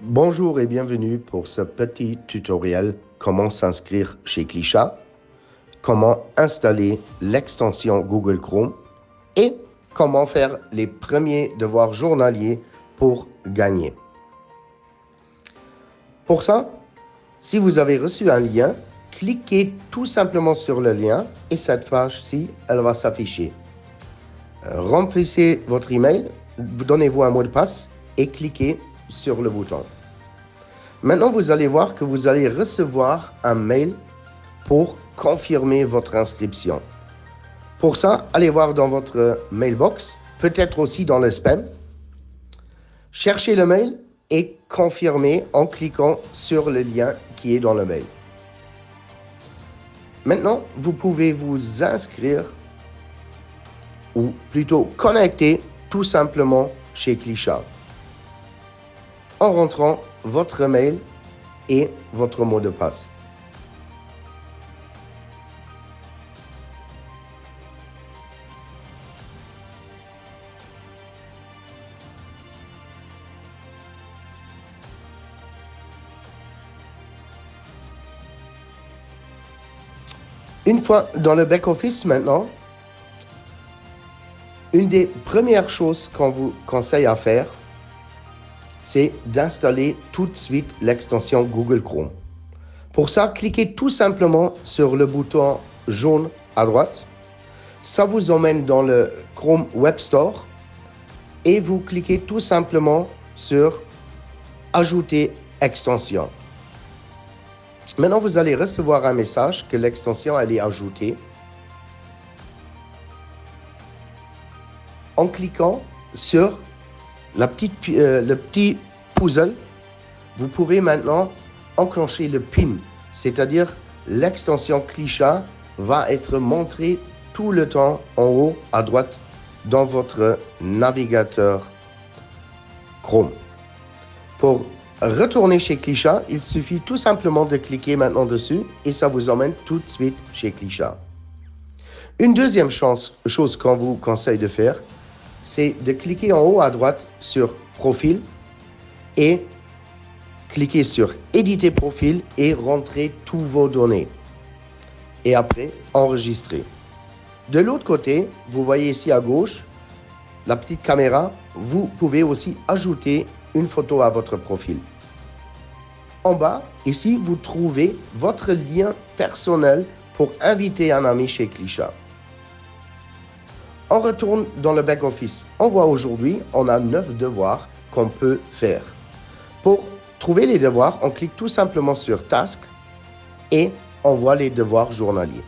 Bonjour et bienvenue pour ce petit tutoriel comment s'inscrire chez Klisha, comment installer l'extension Google Chrome et comment faire les premiers devoirs journaliers pour gagner. Pour ça, si vous avez reçu un lien, cliquez tout simplement sur le lien et cette page-ci, elle va s'afficher. Remplissez votre email, donnez-vous un mot de passe et cliquez sur le bouton. Maintenant, vous allez voir que vous allez recevoir un mail pour confirmer votre inscription. Pour ça, allez voir dans votre mailbox, peut-être aussi dans le spam. Cherchez le mail et confirmez en cliquant sur le lien qui est dans le mail. Maintenant, vous pouvez vous inscrire ou plutôt connecter tout simplement chez Klisha en rentrant votre mail et votre mot de passe. Une fois dans le back-office maintenant, une des premières choses qu'on vous conseille à faire, c'est d'installer tout de suite l'extension Google Chrome. Pour ça, cliquez tout simplement sur le bouton jaune à droite. Ça vous emmène dans le Chrome Web Store et vous cliquez tout simplement sur Ajouter extension. Maintenant, vous allez recevoir un message que l'extension elle est ajoutée. En cliquant sur le petit puzzle, vous pouvez maintenant enclencher le PIN, c'est-à-dire l'extension Klisha va être montrée tout le temps en haut à droite dans votre navigateur Chrome. Pour retourner chez Klisha, il suffit tout simplement de cliquer maintenant dessus et ça vous emmène tout de suite chez Klisha. Une deuxième chose qu'on vous conseille de faire, c'est de cliquer en haut à droite sur Profil et cliquer sur Éditer profil et rentrer tous vos données. Et après, enregistrer. De l'autre côté, vous voyez ici à gauche, la petite caméra, vous pouvez aussi ajouter une photo à votre profil. En bas, ici, vous trouvez votre lien personnel pour inviter un ami chez Klisha. On retourne dans le back-office. On voit aujourd'hui, on a 9 devoirs qu'on peut faire. Pour trouver les devoirs, on clique tout simplement sur Task et on voit les devoirs journaliers.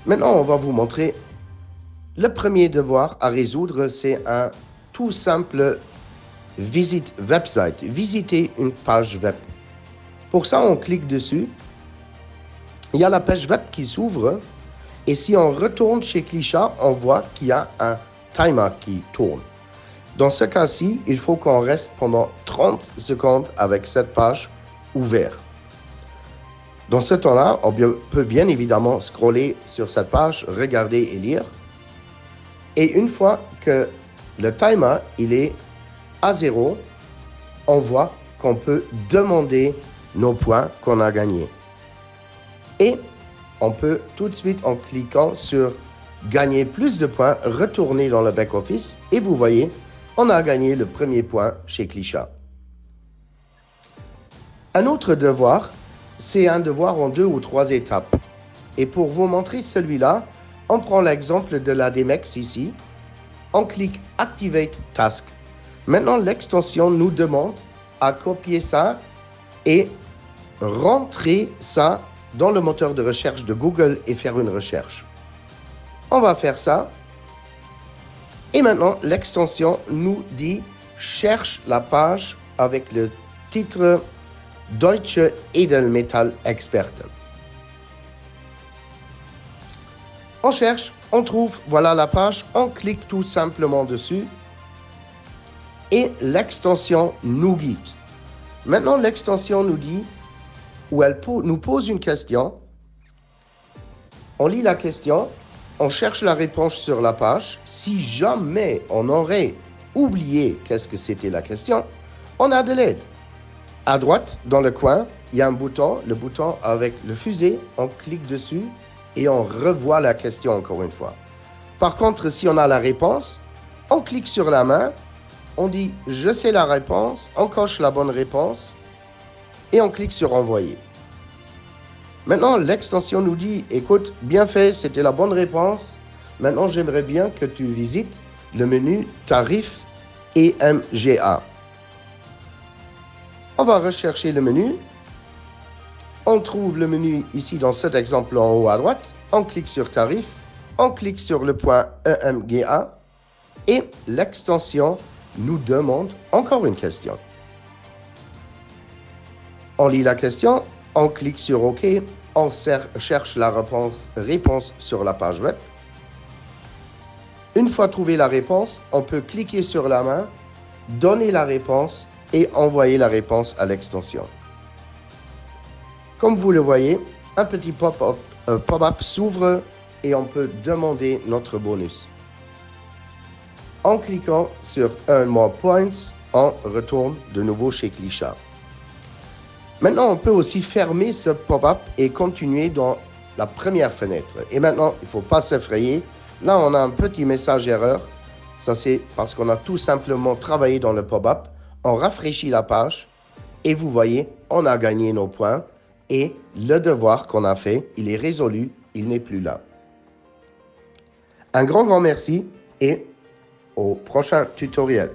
Maintenant, on va vous montrer le premier devoir à résoudre. C'est un tout simple visite website, visiter une page web. Pour ça, on clique dessus. Il y a la page web qui s'ouvre. Et si on retourne chez Klisha, on voit qu'il y a un timer qui tourne. Dans ce cas-ci, il faut qu'on reste pendant 30 secondes avec cette page ouverte. Dans ce temps-là, on peut bien évidemment scroller sur cette page, regarder et lire. Et une fois que le timer il est à 0, on voit qu'on peut demander nos points qu'on a gagnés. Et on peut tout de suite, en cliquant sur gagner plus de points, retourner dans le back-office et vous voyez, on a gagné le premier point chez Klisha. Un autre devoir, c'est un devoir en 2 ou 3 étapes. Et pour vous montrer celui-là, on prend l'exemple de la DMEX ici. On clique Activate Task. Maintenant, l'extension nous demande à copier ça et rentrer ça dans le moteur de recherche de Google et faire une recherche. On va faire ça. Et maintenant, l'extension nous dit « Cherche la page avec le titre Deutsche Edelmetall Experten ». On cherche, on trouve, voilà la page, on clique tout simplement dessus et l'extension nous guide. Maintenant, l'extension nous dit où elle nous pose une question, on lit la question, on cherche la réponse sur la page. Si jamais on aurait oublié qu'est-ce que c'était la question, on a de l'aide. À droite, dans le coin, il y a un bouton, le bouton avec le fusée, on clique dessus et on revoit la question encore une fois. Par contre, si on a la réponse, on clique sur la main, on dit « Je sais la réponse », on coche la bonne réponse et on clique sur « Envoyer ». Maintenant, l'extension nous dit « Écoute, bien fait, c'était la bonne réponse. Maintenant, j'aimerais bien que tu visites le menu Tarif EMGA ». On va rechercher le menu. On trouve le menu ici dans cet exemple en haut à droite. On clique sur Tarif. On clique sur le point EMGA. Et l'extension nous demande encore une question. On lit la question. On clique sur OK. On cherche la réponse sur la page web. Une fois trouvé la réponse, on peut cliquer sur la main, donner la réponse et envoyer la réponse à l'extension. Comme vous le voyez, un petit pop-up s'ouvre et on peut demander notre bonus. En cliquant sur Earn More Points, on retourne de nouveau chez Klisha. Maintenant, on peut aussi fermer ce pop-up et continuer dans la première fenêtre. Et maintenant, il ne faut pas s'effrayer. Là, on a un petit message erreur. Ça, c'est parce qu'on a tout simplement travaillé dans le pop-up. On rafraîchit la page et vous voyez, on a gagné nos points et le devoir qu'on a fait, il est résolu, il n'est plus là. Un grand merci et au prochain tutoriel.